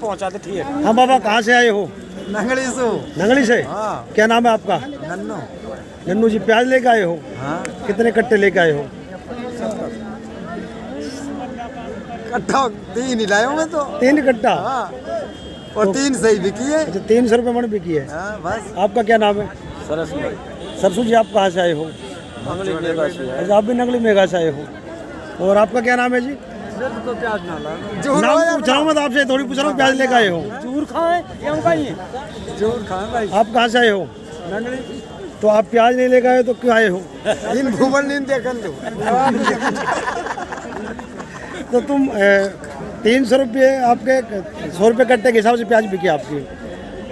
पहुंचाते ठीक है। हाँ बाबा, कहाँ से आए हो? नंगली से। नंगली से। हाँ। क्या नाम है आपका? नन्नू। नन्नू जी, प्याज लेके आए हो? हाँ। कितने कट्टे लेके आए हो? कट्टा 3 ही लाया हूं मैं तो। 3 कट्टा। हाँ। और 3 सही बिकी है। अच्छा, 300 रुपये मन बिकी है। हाँ बस। आपका क्या नाम है? सरसू जी, आप कहाँ से आए हो? अच्छा, आप भी नगली मेघा से आए हो। और आपका क्या नाम है जी? नाम पूछ रहा हूँ मैं तो आपसे, थोड़ी पूछ रहा हूँ, प्याज लेके आए हो? जूर खाए भाई। आप कहाँ से आए हो? नंगली। तो आप प्याज नहीं लेके आए तो क्यों आए हो? इन भूमन नींद देखन दो। तो तुम 300 रुपये आपके 100 रुपये कट्टे के हिसाब से प्याज बिकी आपकी,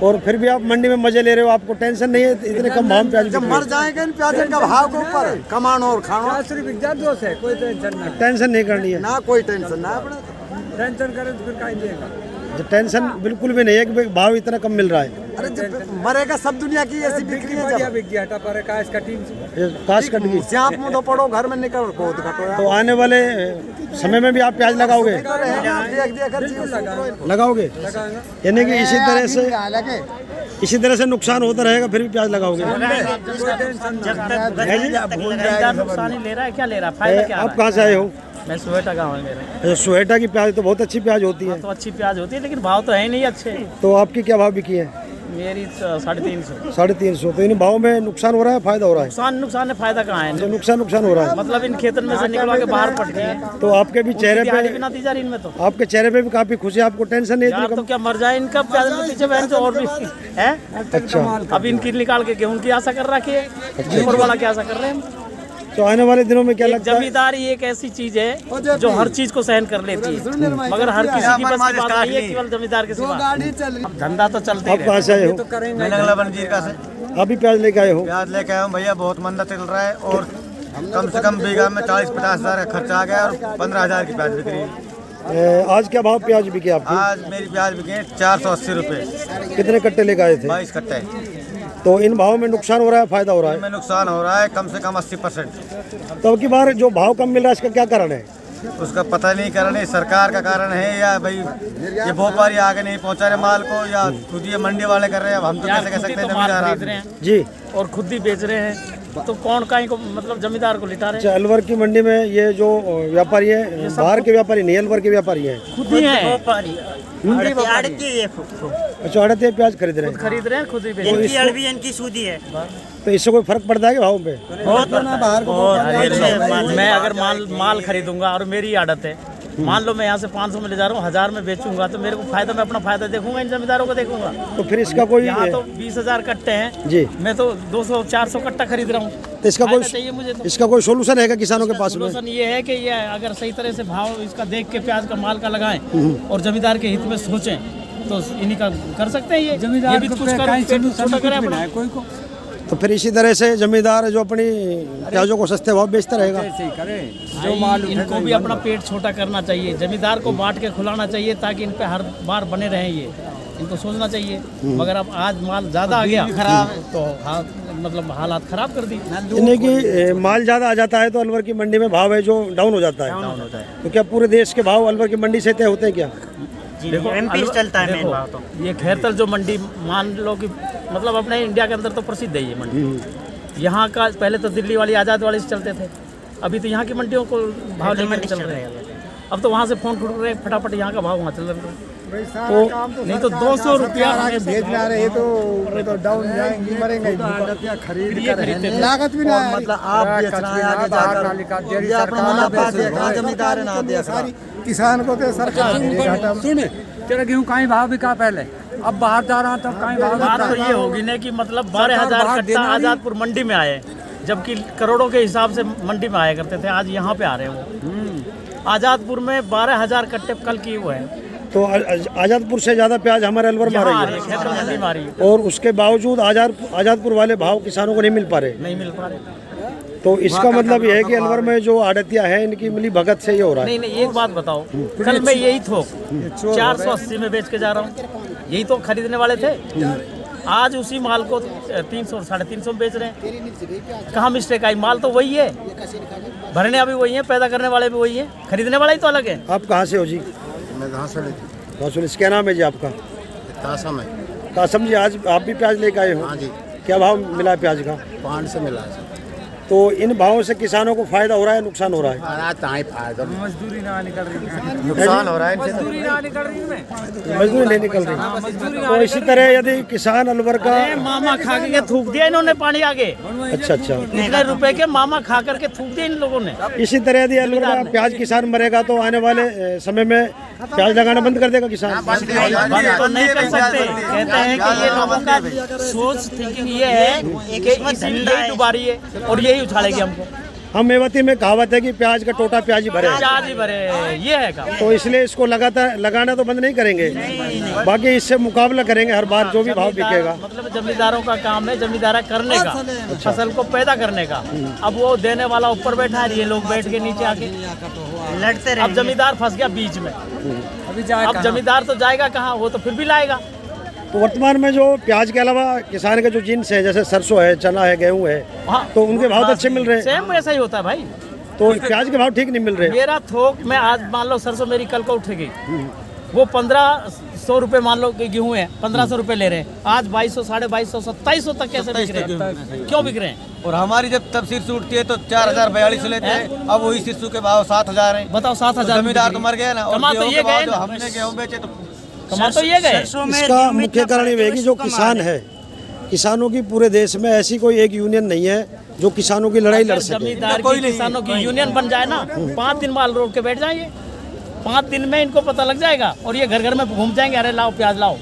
और फिर भी आप मंडी में मजे ले रहे हो, आपको टेंशन नहीं है इतने कम भाव में प्याज जब मर जाएंगे इन प्याज का भाव के ऊपर कमानो और खाना। कोई टेंशन नहीं, टेंशन नहीं करनी है। ना कोई टेंशन ना अपने। टेंशन करे तो फिर काहे देगा। जो टेंशन बिल्कुल भी नहीं है कि भाई भाव इतना कम मिल रहा है। अरे जब मरेगा सब दुनिया की ऐसी बिक्री है। जब बिक गया हटा पर काश कटिंग ये काश कट गई। सांप मुंह तो पड़ो घर में निकल को घटो। तो आने वाले समय में भी आप प्याज लगाओगे? लगाओगे, यानी कि इसी तरह से नुकसान होता रहेगा फिर भी प्याज लगाओगे? नुकसान ही ले रहा है, क्या ले रहा है, फायदा क्या? आप कहाँ से आए हो? मैं सोहेटा गाँव है मेरा। अच्छा, सोहेटा की प्याज तो बहुत अच्छी प्याज होती है। तो अच्छी प्याज होती है, लेकिन भाव तो है ही नहीं अच्छे। तो आपकी क्या भाव बिकी है? मेरी 350। 350। तो इन भाव में नुकसान हो रहा है, फायदा हो रहा है? नुकसान है, फायदा कहाँ है? तो नुकसान हो रहा है, मतलब इन खेतन में से निकलवा के बाहर पट गए हैं। तो आपके भी चेहरे पे भी ना दी जा रही इनमें तो। आपके चेहरे पे भी काफी खुशी है, आपको टेंशन नहीं है यार इतनी तो कम? क्या मर जाए इनका प्याज में पीछे बहन से और भी है। अच्छा, अब इनकी निकाल के गेहूं की आशा कर रखी है, ऊपर वाला की आशा कर रहे हैं। तो आने वाले दिनों में क्या लगता है? जमींदारी एक ऐसी चीज है जो हर चीज को सहन कर लेती है, मगर हर किसी की बस की बात नहीं है, केवल जमींदार के सिवा। अब धंधा तो चलता ही आप कहाँ से आए हो? मैं नगला बनजीर का से आप भी प्याज लेके आए हो? प्याज लेके आया हूँ भैया। बहुत मंदा चल रहा है और कम से कम बीघा में 40-50 हज़ार का खर्चा आ गया और 15,000 की प्याज बिक रही है। आज क्या भाव प्याज बिके आपकी? आज मेरी प्याज बिकी है 480 रुपये। कितने कट्टे लेके आए थे? 22 कट्टे। तो इन भाव में नुकसान हो रहा है, फायदा हो रहा है? में नुकसान हो रहा है कम से कम 80%। तो अब की बार जो भाव कम मिल रहा है इसका क्या कारण है? उसका पता नहीं, कारण है सरकार का कारण है या भाई ये व्यापारी आगे नहीं पहुंचा रहे माल को, या खुद ये मंडी वाले कर रहे हैं। अब हम तो कैसे कह सकते हैं जमींदार रहे हैं जी, और खुद ही बेच रहे हैं, तो कौन काहे को मतलब जमींदार को लिटा रहे हैं। अलवर की मंडी में ये जो व्यापारी है, बाहर के व्यापारी नहीं, अलवर के व्यापारी हैं, खुद ही है, अच्छा, अड़ते प्याज खरीद रहे हैं, खरीद रहे हैं, खुद ही बेच रहे हैं। इनकी सूदी है। तो इससे कोई फर्क पड़ता है कि भाव पे? मैं अगर माल खरीदूंगा और मेरी आदत है, मान लो मैं यहाँ से 500 में ले जा रहा हूँ, 1000 में बेचूंगा, तो मेरे को फायदा, मैं अपना फायदा देखूंगा, इन जमींदारों को देखूंगा। तो फिर इसका कोई यहाँ तो 20,000 कट्टे हैं जी, मैं तो 200-400 कट्टा खरीद रहा हूँ। तो इसका कोई चाहिए मुझे तो। इसका कोई सोल्यूशन है क्या किसानों के पास में? सोल्यूशन ये है कि ये अगर सही तरह से भाव इसका देख के प्याज का माल का लगाएं और जमींदार के हित में सोचें, तो इन्हीं का कर सकते हैं। ये भी कुछ छोटा करे अपना कोई को। तो फिर इसी तरह से जमींदार जो अपनी प्याजों को सस्ते भाव बेचता रहेगा। जो माल इनको भी अपना पेट छोटा करना चाहिए, जमींदार को बांट के खुलाना चाहिए, ताकि इन पे हर बार बने रहें। ये इनको सोचना चाहिए। मगर अब आज माल ज़्यादा आ गया खराब, तो मतलब हालात खराब कर दी। यानी कि माल ज़्यादा आ जाता है तो अलवर की मंडी में भाव है जो डाउन हो जाता है। तो क्या पूरे देश के भाव अलवर की मंडी से तय होते हैं क्या? देखो एमपी चलता है मेन भाव तो। ये खैरतल जो मंडी मान लो कि मतलब अपने इंडिया के अंदर तो प्रसिद्ध है ये मंडी। यहाँ का पहले तो दिल्ली वाली आज़ाद वाली से चलते थे, अभी तो यहाँ की मंडियों को भाव लेकर चल रहे हैं। अब तो वहाँ से फोन ठुक रहे फटाफट, यहाँ का भाव वहाँ चल रहा है। तो नहीं तो 200 रुपया भेजना रहे तो डाउन जाएंगे, मरेंगे। लागत भी ना, मतलब आप बेच रहे हैं आगे जाकर, अपना मुनाफा देख रहा है जमींदार ना देख रहा। किसान को तो सरकार सुन तेरा गेहूँ कहीं भाव बिका पहले, अब बाहर जा रहा तब कहीं भाव। बात तो ये होगी ना कि मतलब 12,000 कट्टा आज़ादपुर मंडी में आए, जबकि करोड़ों के हिसाब से मंडी में आया करते थे, आज यहाँ पे आ रहे हैं वो। आज़ादपुर में 12,000 कट्टे कल की हुए हैं। तो आज़ादपुर से ज़्यादा प्याज हमारे अलवर में आ रही है, और उसके बावजूद आज़ादपुर वाले भाव किसानों को नहीं मिल पा रहे। तो इसका मतलब ये है कि अलवर में जो आड़तिया है इनकी मिली भगत से ये हो रहा है। नहीं, एक बात बताओ, कल मैं यही थोक 480 में बेच के जा रहा हूँ, यही तो खरीदने वाले थे। आज उसी माल को 300 350 में बेच रहे हैं। कहाँ मिस्टेक आई? माल तो वही है, भरने अभी वही है, पैदा करने वाले भी वही है, खरीदने वाला ही तो अलग है। आप कहाँ से हो जी? मैं कहाँ से वासुलिस, क्या नाम है जी आपका? कासम है। कासम जी, आज आप भी प्याज लेकर आए हो? हाँ जी, क्या भाव मिला है प्याज का? 5 से मिला है। तो इन भावों से किसानों को फायदा हो रहा है, नुकसान हो रहा है? फायदा मजदूरी ना निकल रही, नुकसान हो रहा है इनसे। मजदूरी ना निकल रही है, मजदूरी नहीं निकल रही। तो इसी तरह यदि किसान अलवर का मामा खा के थूक दिया इन्होंने पानी आगे। अच्छा इतने रुपए के मामा खा करके थूक दिए इन लोगों ने। इसी तरह यदि अलवर का प्याज किसान मरेगा तो आने वाले समय में प्याज लगाना बंद कर देगा किसान? बंद तो नहीं कर सकते। कहते हैं कि ये लोगों का सोच थिंकिंग ये है कि इसीलिए यही डुबा रही है और यही उछालेगी हमको। हम मेवती में कहावत है कि प्याज का टोटा प्याज ही भरे, प्याज ही भरे, ये है का। तो इसलिए इसको लगातार लगाना तो बंद नहीं करेंगे, बाकी इससे मुकाबला करेंगे हर बार जो भी भाव बिकेगा। मतलब जमींदारों का काम है जमींदारा करने का, फसल को पैदा करने का। अब वो देने वाला ऊपर बैठा है, ये लोग बैठ के नीचे आके लड़ते रहे। अब जमींदार फंस गया बीच में। अब जमींदार तो जाएगा कहाँ, वो तो फिर भी लाएगा। तो वर्तमान में जो प्याज के अलावा किसान के जो जिन्स है, जैसे सरसों है, चना है, गेहूं है, तो उनके भाव तो अच्छे मिल रहे हैं। सेम ऐसा ही होता है भाई। तो प्याज के भाव ठीक नहीं मिल रहे। मेरा थोक में आज मान लो सरसों मेरी कल को उठेगी, वो 1500 रुपए मान लो कि गेहूं है 1500 रुपए ले रहे हैं, आज 2200, 2250, 2700 तक कैसे बिक रहे हैं? क्यों बिक रहे हैं? और हमारी जब तब शीर्ष उठती है तो 4042 लेते हैं, अब वही शीर्ष के भाव 7000 है। बताओ 7000। जमींदार तो मर गया ना, और कमा तो गेहूं ये के भाव गए जो ना। हमने गेहूं बेचे तो कमा तो ये गए। इसका मुख्य कारण ये है कि जो किसान है, किसानों की पूरे देश में ऐसी कोई एक यूनियन नहीं है जो किसानों की लड़ाई लड़ सके। जमींदार की किसानों की यूनियन बन जाए ना, 5 दिन माल रोड के बैठ जाएंगे, 5 दिन में इनको पता लग जाएगा और ये घर घर में घूम जाएंगे, अरे लाओ प्याज लाओ।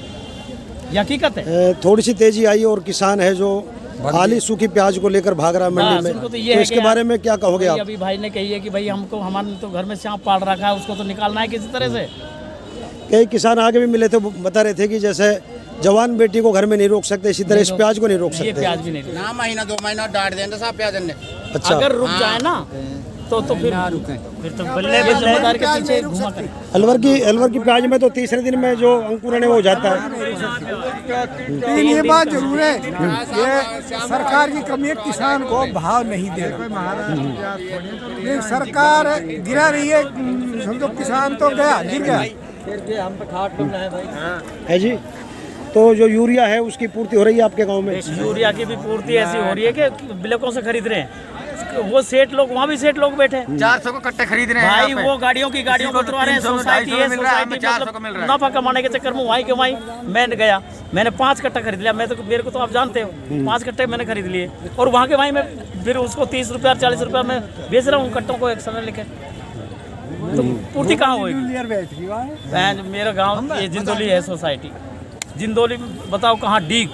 ये हकीकत है। थोड़ी सी तेजी आई और किसान है जो खाली सूखी प्याज को लेकर भाग रहा है मंडी में, तो इसके बारे में क्या कहोगे आप? अभी भाई ने कही है कि भाई हमको, हमारे तो घर में सांप पाल रखा है, उसको तो निकालना है किसी तरह से। कई किसान आगे भी मिले थे, वो बता रहे थे कि जैसे जवान बेटी को घर में नहीं रोक सकते, इसी तरह इस प्याज को नहीं रोक ये सकते। प्याज भी नहीं ना महीना 2 महीना डांट देंगे साहब प्याज ने। अच्छा, अगर रुक जाए ना तो फिर तो बल्ले जमींदार के पीछे घुमा कर। अलवर की प्याज में तो तीसरे दिन में जो अंकुरण है वो हो जाता है। लेकिन ये बात जरूर है, ये सरकार की कमी है, किसान को भाव नहीं दे रही। सरकार गिरा रही है, समझो किसान तो गया, गिर गया है जी। तो जो यूरिया है उसकी पूर्ति हो रही है आपके गांव में? यूरिया की भी पूर्ति ऐसी हो रही है कि ब्लॉकों से खरीद रहे हैं। वो सेठ लोग, वहाँ भी सेठ लोग बैठे हैं, 400 को कट्टे खरीद रहे हैं भाई। यहाँ पे। वो गाड़ियों को उतरवा रहे हैं। सोसाइटी है, सोसाइटी मतलब मुनाफा कमाने के चक्कर में वहीं के वहीं मैं गया, मैंने 5 कट्टा खरीद लिया। मेरे को तो आप जानते हो, 5 कट्टे मैंने खरीद लिए और वहाँ के वहीं मैं फिर उसको 30 रुपया 40 रुपया में बेच रहा हूँ कट्टों को एक समय लेके। तो पूर्ति कहाँ होगी? मेरा गाँव ये जिंदोली है, सोसाइटी जिंदोली। बताओ कहाँ डीग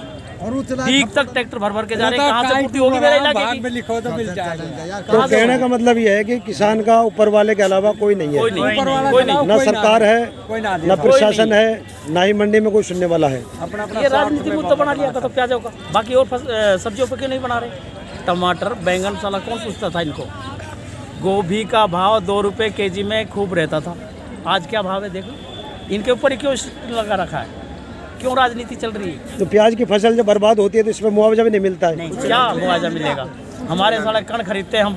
तक ट्रैक्टर भर भर के जा रहे हैं, कहाँ से पूर्ति होगी मेरे इलाके की? लिखो तो मिल जाएगा। तो कहने का मतलब ये है कि किसान का ऊपर वाले के अलावा कोई नहीं है, कोई नहीं। ना सरकार है, ना प्रशासन है, ना ही मंडी में कोई सुनने वाला है। ये राजनीति मुद्दा बना लिया था तो प्याजों का, बाकी और सब्जियों पर क्यों नहीं बना रहे? टमाटर बैंगन साला कौन पूछता था इनको? गोभी का भाव 2 रुपये kg में खूब रहता था, आज क्या भाव है देखो। इनके ऊपर ही क्यों लगा रखा है? क्यों राजनीति चल रही है? तो प्याज की फसल जब बर्बाद होती है तो इसमें मुआवजा भी नहीं मिलता है। क्या मुआवजा मिलेगा? हमारे साढ़े कण खरीदते हैं हम,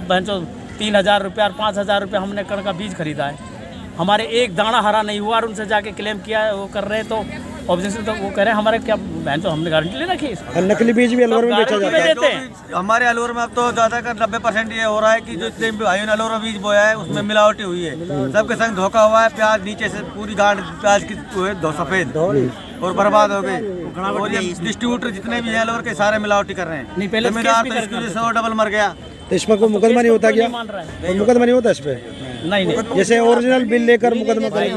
3000 रुपया और 5000 रुपया हमने कण का बीज खरीदा है। हमारे एक दाना हरा नहीं हुआ और उनसे जाके क्लेम किया है, वो कर रहे हैं तो ऑब्जेक्शन, तो वो कह रहे हैं हमारे क्या बहन, तो हमने गारंटी ले रखी है। नकली बीज भी अलवर में बेचा जाता है। देते हैं हमारे अलवर में अब तो ज़्यादातर 90% ये हो रहा है कि जो जितने भी भाइयों ने अलवर में बीज बोया है उसमें मिलावटी हुई है, सबके संग धोखा हुआ है। प्याज नीचे से पूरी गांठ प्याज की सफ़ेद और बर्बाद हो गई। और ये डिस्ट्रीब्यूटर जितने भी हैं अलवर के सारे मिलावटी कर रहे हैं। नहीं, पहले जमींदार तो इसकी वजह से और डबल मर गया। तो इसमें कोई मुकदमा नहीं होता क्या? मान रहा है। कोई मुकदमा नहीं होता इस पे? नहीं, जैसे ओरिजिनल बिल लेकर मुकदमा करें।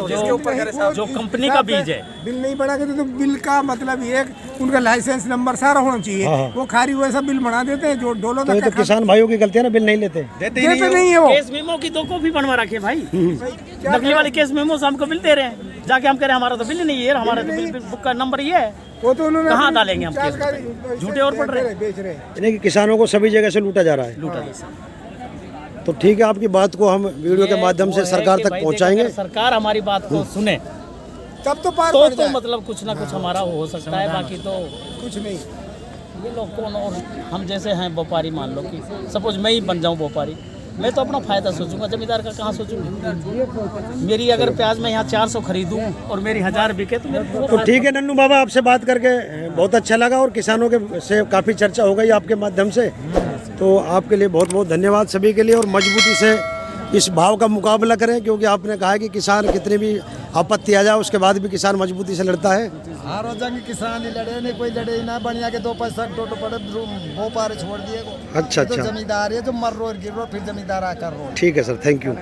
जो कंपनी का बीज है, बिल नहीं बना के तो बिल का मतलब ये उनका लाइसेंस नंबर सारा होना चाहिए। वो खारी वैसा बिल बना देते हैं जो डोलो तो ये तो किसान भाइयों की गलती है ना, बिल नहीं लेते। देते नहीं है वो। केस मेमो की 2 कॉपी बनवा रखे भाई, नकली वाली केस मेमो से हमको बिल दे रहे हैं, जाके हम कह रहे हैं हमारा तो बिल नहीं है, हमारा तो बिल बुक का नंबर ये है। वो तो उन्होंने कहाँ डालेंगे हम केस? झूठे और पड़ रहे हैं। बेच रहे हैं। यानी कि किसानों को सभी जगह से लूटा जा रहा है। तो ठीक है, आपकी बात को हम वीडियो के माध्यम से सरकार तक पहुंचाएंगे। सरकार हमारी बात को सुने तब तो पार तो मतलब कुछ ना कुछ हमारा हो सकता है, बाकी तो कुछ नहीं। ये लोग कौन, और हम जैसे हैं व्यापारी, मान लो कि सपोज मैं ही बन जाऊं व्यापारी, मैं तो अपना फायदा सोचूंगा, जमींदार का कहाँ सोचूंगा। मेरी अगर प्याज मैं यहाँ 400 खरीदूं और मेरी 1000 बिके तो मेरे को तो ठीक है नन्नू बाबा, आपसे बात करके बहुत अच्छा लगा और किसानों के से काफ़ी चर्चा हो गई आपके माध्यम से। तो आपके लिए बहुत बहुत धन्यवाद सभी के लिए, और मजबूती से इस भाव का मुकाबला करें, क्योंकि आपने कहा कि किसान कितनी भी आपत्ति आ जाए उसके बाद भी किसान मजबूती से लड़ता है। हर जंग किसान ही लड़े, नहीं कोई लड़े ही ना, बढ़िया के 2 पैसा टोटो पड़े वो पारे छोड़ दिए को। अच्छा तो अच्छा, जमींदार है जो मर रो गिर रो, फिर जमींदार आकर रो। ठीक है सर, थैंक यू।